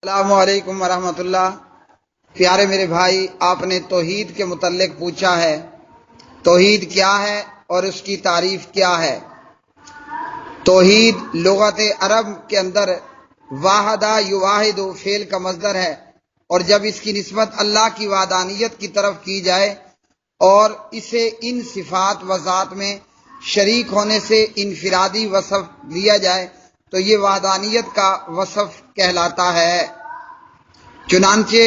السلام علیکم ورحمۃ اللہ۔ پیارے میرے بھائی، آپ نے توحید کے متعلق پوچھا ہے، توحید کیا ہے اور اس کی تعریف کیا ہے؟ توحید لغت عرب کے اندر واحدہ یواحد فعل کا مصدر ہے، اور جب اس کی نسبت اللہ کی وحدانیت کی طرف کی جائے اور اسے ان صفات و ذات میں شریک ہونے سے انفرادی وصف دیا جائے تو یہ وحدانیت کا وصف کہلاتا ہے۔ چنانچہ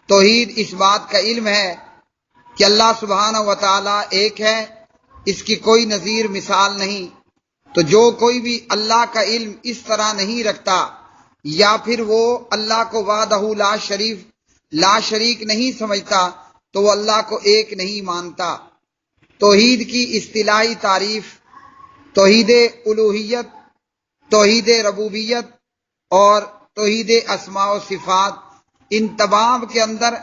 توحید اس بات کا علم ہے کہ اللہ سبحانہ و تعالی ایک ہے، اس کی کوئی نظیر مثال نہیں۔ تو جو کوئی بھی اللہ کا علم اس طرح نہیں رکھتا یا پھر وہ اللہ کو وحدہ لا شریک نہیں سمجھتا تو وہ اللہ کو ایک نہیں مانتا۔ توحید کی اصطلاحی تعریف: توحید الوہیت، توحید ربوبیت اور توحید اسماء و صفات، ان تمام کے اندر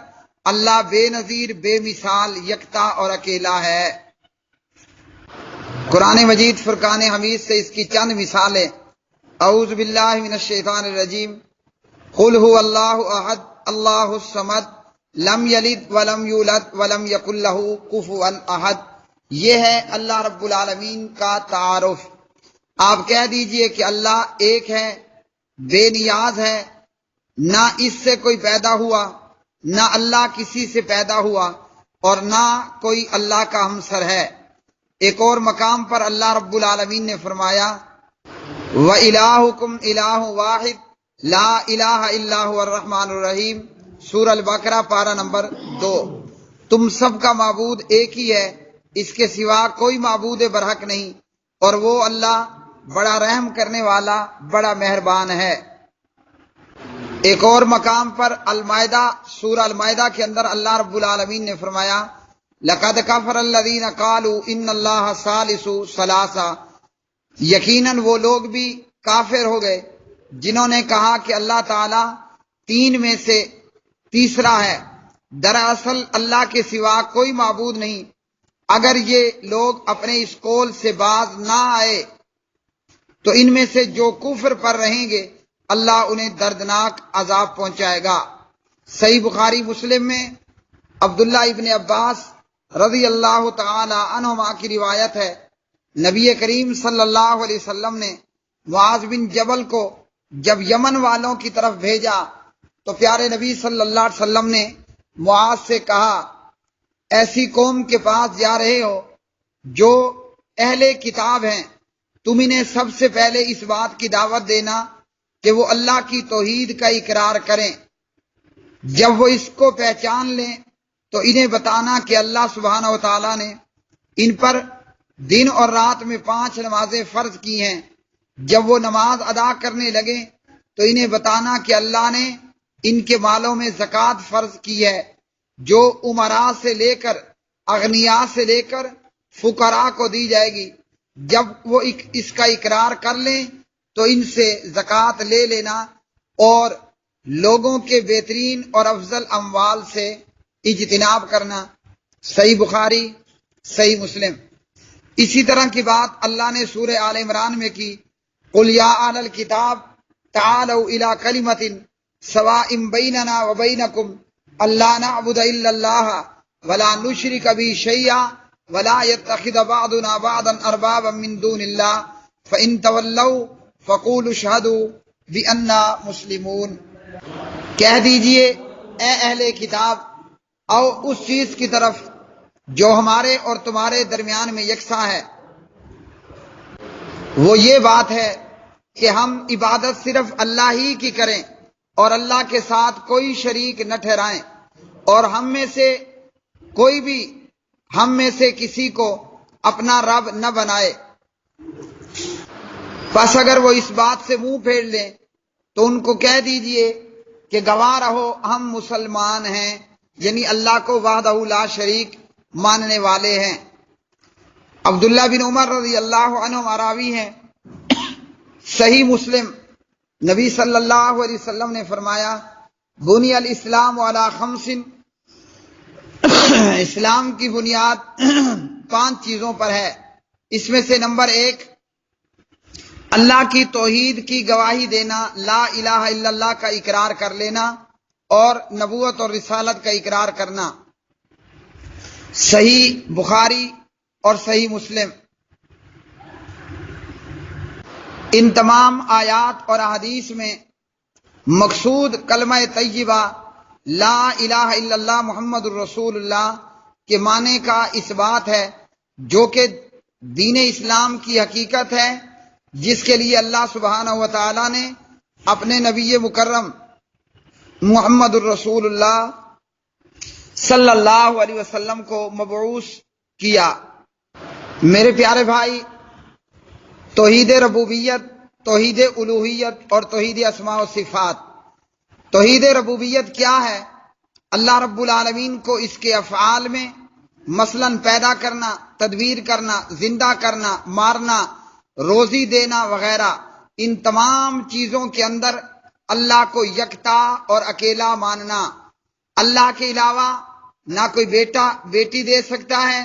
اللہ بے نظیر، بے مثال، یکتا اور اکیلا ہے۔ قرآن مجید فرقان حمید سے اس کی چند مثالیں: اعوذ باللہ من الشیطان الرجیم، قل هو اللہ احد اللہ الصمد لم یلد ولم یولد ولم یکن لہ کفوا احد۔ یہ ہے اللہ رب العالمین کا تعارف۔ آپ کہہ دیجئے کہ اللہ ایک ہے، بے نیاز ہے، نہ اس سے کوئی پیدا ہوا، نہ اللہ کسی سے پیدا ہوا، اور نہ کوئی اللہ کا ہمسر ہے۔ ایک اور مقام پر اللہ رب العالمین نے فرمایا: وَإِلَٰهُكُمْ إِلَٰهٌ وَاحِدٌ لَا إِلَٰهَ إِلَّا هُوَ الرَّحْمَٰنُ الرَّحِيمُ، سورہ البقرہ پارہ نمبر 2۔ تم سب کا معبود ایک ہی ہے، اس کے سوا کوئی معبود برحق نہیں، اور وہ اللہ بڑا رحم کرنے والا، بڑا مہربان ہے۔ ایک اور مقام پر المائدہ، سورہ المائدہ کے اندر اللہ رب العالمین نے فرمایا: لَقَدْ كَفَرَ الَّذِينَ قَالُوا إِنَّ اللَّهَ ثَالِثُ ثَلَاثَةٍ، یقیناً وہ لوگ بھی کافر ہو گئے جنہوں نے کہا کہ اللہ تعالیٰ تین میں سے تیسرا ہے۔ دراصل اللہ کے سوا کوئی معبود نہیں۔ اگر یہ لوگ اپنے اس قول سے باز نہ آئے تو ان میں سے جو کفر پر رہیں گے اللہ انہیں دردناک عذاب پہنچائے گا۔ صحیح بخاری مسلم میں عبداللہ ابن عباس رضی اللہ تعالی عنہما کی روایت ہے، نبی کریم صلی اللہ علیہ وسلم نے معاذ بن جبل کو جب یمن والوں کی طرف بھیجا تو پیارے نبی صلی اللہ علیہ وسلم نے معاذ سے کہا: ایسی قوم کے پاس جا رہے ہو جو اہل کتاب ہیں، تم انہیں سب سے پہلے اس بات کی دعوت دینا کہ وہ اللہ کی توحید کا اقرار کریں۔ جب وہ اس کو پہچان لیں تو انہیں بتانا کہ اللہ سبحانہ و تعالیٰ نے ان پر دن اور رات میں 5 نمازیں فرض کی ہیں۔ جب وہ نماز ادا کرنے لگے تو انہیں بتانا کہ اللہ نے ان کے مالوں میں زکوٰۃ فرض کی ہے، جو امراء سے لے کر اغنیاء سے لے کر فقراء کو دی جائے گی۔ جب وہ اس کا اقرار کر لیں تو ان سے زکوٰۃ لے لینا اور لوگوں کے بہترین اور افضل اموال سے اجتناب کرنا۔ صحیح بخاری، صحیح مسلم۔ اسی طرح کی بات اللہ نے سورہ آل عمران میں کی: قُلْ يَا أَهْلَ الْكِتَابِ تَعَالَوْا إِلَىٰ كَلِمَةٍ سَوَاءٍ بَيْنَنَا وَبَيْنَكُمْ أَلَّا نَعْبُدَ إِلَّا اللَّهَ وَلَا نُشْرِكَ بِهِ شَيْئًا وَلَا يَتَّخِذَ بَعْضُنَا بَعْضًا أَرْبَابًا مِّن دُونِ اللَّهِ فَإِن تَوَلَّوْا فَقُولُوا اشْهَدُوا بِأَنَّا مُسْلِمُونَ۔ کہہ دیجئے اے اہل کتاب، آؤ اس چیز کی طرف جو ہمارے اور تمہارے درمیان میں یکساں ہے۔ وہ یہ بات ہے کہ ہم عبادت صرف اللہ ہی کی کریں اور اللہ کے ساتھ کوئی شریک نہ ٹھہرائیں، اور ہم میں سے کسی کو اپنا رب نہ بنائے۔ پس اگر وہ اس بات سے منہ پھیر لیں تو ان کو کہہ دیجئے کہ گواہ رہو ہم مسلمان ہیں، یعنی اللہ کو وحدہ لا شریک ماننے والے ہیں۔ عبداللہ بن عمر رضی اللہ عنہ راوی ہیں، صحیح مسلم، نبی صلی اللہ علیہ وسلم نے فرمایا: بنی الاسلام علی 5، اسلام کی بنیاد 5 چیزوں پر ہے۔ اس میں سے نمبر 1، اللہ کی توحید کی گواہی دینا، لا الہ الا اللہ کا اقرار کر لینا اور نبوت اور رسالت کا اقرار کرنا۔ صحیح بخاری اور صحیح مسلم، ان تمام آیات اور احادیث میں مقصود کلمہ طیبہ لا الہ الا اللہ محمد الرسول اللہ کے معنی کا اس بات ہے، جو کہ دین اسلام کی حقیقت ہے، جس کے لیے اللہ سبحانہ و تعالی نے اپنے نبی مکرم محمد الرسول اللہ صلی اللہ علیہ وسلم کو مبعوث کیا۔ میرے پیارے بھائی، توحید ربوبیت، توحید الوہیت اور توحید اسماء و صفات۔ توحید ربوبیت کیا ہے؟ اللہ رب العالمین کو اس کے افعال میں مثلا پیدا کرنا، تدبیر کرنا، زندہ کرنا، مارنا، روزی دینا وغیرہ، ان تمام چیزوں کے اندر اللہ کو یکتا اور اکیلا ماننا۔ اللہ کے علاوہ نہ کوئی بیٹا بیٹی دے سکتا ہے،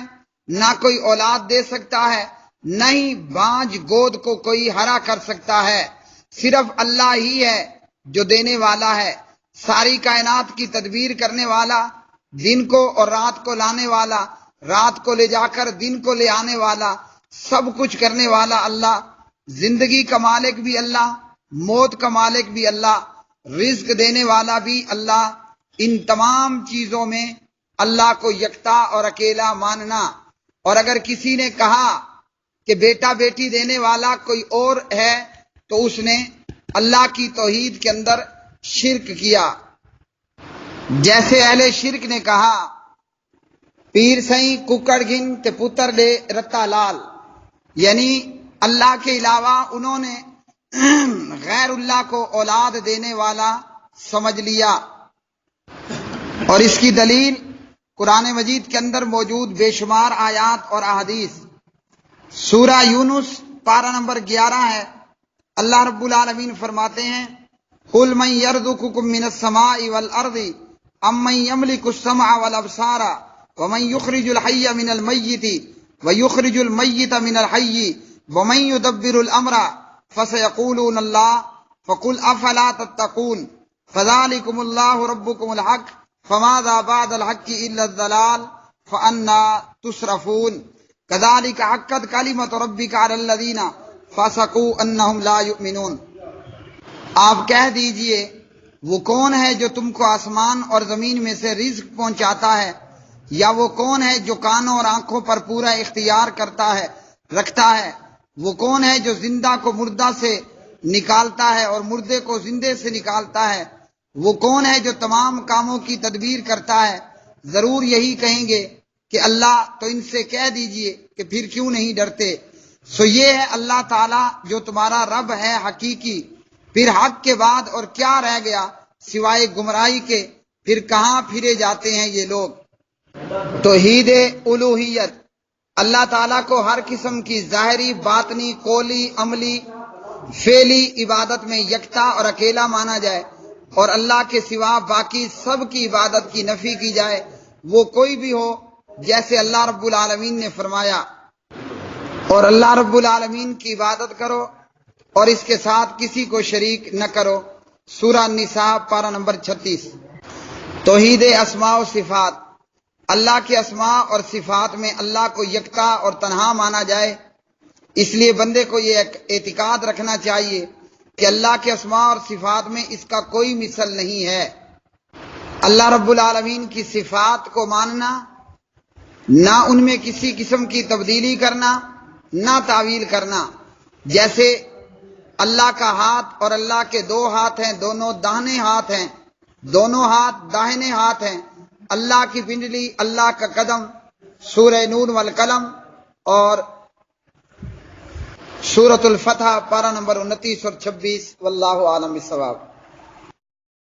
نہ کوئی اولاد دے سکتا ہے، نہ ہی بانجھ گود کو کوئی ہرا کر سکتا ہے۔ صرف اللہ ہی ہے جو دینے والا ہے، ساری کائنات کی تدبیر کرنے والا، دن کو اور رات کو لانے والا، رات کو لے جا کر دن کو لے آنے والا، سب کچھ کرنے والا اللہ۔ زندگی کا مالک بھی اللہ، موت کا مالک بھی اللہ، رزق دینے والا بھی اللہ۔ ان تمام چیزوں میں اللہ کو یکتا اور اکیلا ماننا۔ اور اگر کسی نے کہا کہ بیٹا بیٹی دینے والا کوئی اور ہے تو اس نے اللہ کی توحید کے اندر شرک کیا۔ جیسے اہل شرک نے کہا پیر سئی ککڑ گن تے پتر دے رتا لال، یعنی اللہ کے علاوہ انہوں نے غیر اللہ کو اولاد دینے والا سمجھ لیا۔ اور اس کی دلیل قرآن مجید کے اندر موجود بے شمار آیات اور احادیث۔ سورہ یونس پارہ نمبر 11 ہے۔ اللہ رب العالمین فرماتے ہیں قُلْ مَنْ يَرْزُقُكُم مِّنَ السَّمَاءِ وَالْأَرْضِ أَمَّن يَمْلِكُ السَّمْعَ وَالْأَبْصَارَ وَمَن يُخْرِجُ الْحَيَّ مِنَ الْمَيِّتِ وَيُخْرِجُ الْمَيِّتَ مِنَ الْحَيِّ وَمَن يُدَبِّرُ الْأَمْرَ فَسَيَقُولُونَ اللَّهُ فَقُلْ أَفَلَا تَتَّقُونَ فَذَلِكُمُ اللَّهُ رَبُّكُمُ الْحَقُّ فَمَاذَا بَعْدَ الْحَقِّ إِلَّا الضَّلَالُ فَأَنَّىٰ تُصْرَفُونَ كَذَلِكَ حَقَّتْ كَلِمَةُ رَبِّكَ عَلَى الَّذِينَ فَسَقُوا أَنَّهُمْ لَا يُؤْمِنُونَ۔ آپ کہہ دیجئے وہ کون ہے جو تم کو آسمان اور زمین میں سے رزق پہنچاتا ہے، یا وہ کون ہے جو کانوں اور آنکھوں پر پورا اختیار رکھتا ہے؟ وہ کون ہے جو زندہ کو مردہ سے نکالتا ہے اور مردے کو زندے سے نکالتا ہے؟ وہ کون ہے جو تمام کاموں کی تدبیر کرتا ہے؟ ضرور یہی کہیں گے کہ اللہ، تو ان سے کہہ دیجئے کہ پھر کیوں نہیں ڈرتے؟ سو یہ ہے اللہ تعالیٰ جو تمہارا رب ہے حقیقی۔ پھر حق کے بعد اور کیا رہ گیا سوائے گمراہی کے؟ پھر کہاں پھرے جاتے ہیں یہ لوگ؟ توحید الوہیت، اللہ تعالیٰ کو ہر قسم کی ظاہری، باطنی، قولی، عملی، فعلی عبادت میں یکتا اور اکیلا مانا جائے، اور اللہ کے سوا باقی سب کی عبادت کی نفی کی جائے، وہ کوئی بھی ہو، جیسے اللہ رب العالمین نے فرمایا، اور اللہ رب العالمین کی عبادت کرو اور اس کے ساتھ کسی کو شریک نہ کرو۔ سورہ النساء پارہ نمبر 36۔ توحید اسماء و صفات، اللہ کے اسماء اور صفات میں اللہ کو یکتا اور تنہا مانا جائے۔ اس لیے بندے کو یہ اعتقاد رکھنا چاہیے کہ اللہ کے اسماء اور صفات میں اس کا کوئی مثل نہیں ہے۔ اللہ رب العالمین کی صفات کو ماننا، نہ ان میں کسی قسم کی تبدیلی کرنا، نہ تعویل کرنا۔ جیسے اللہ کا ہاتھ اور اللہ کے 2 ہاتھ ہیں، دونوں داہنے ہاتھ ہیں، دونوں ہاتھ داہنے ہاتھ ہیں۔ اللہ کی پنڈلی، اللہ کا قدم، سورہ نون والقلم اور سورۃ الفتح پارہ نمبر 29 اور 26۔ واللہ عالم بالصواب۔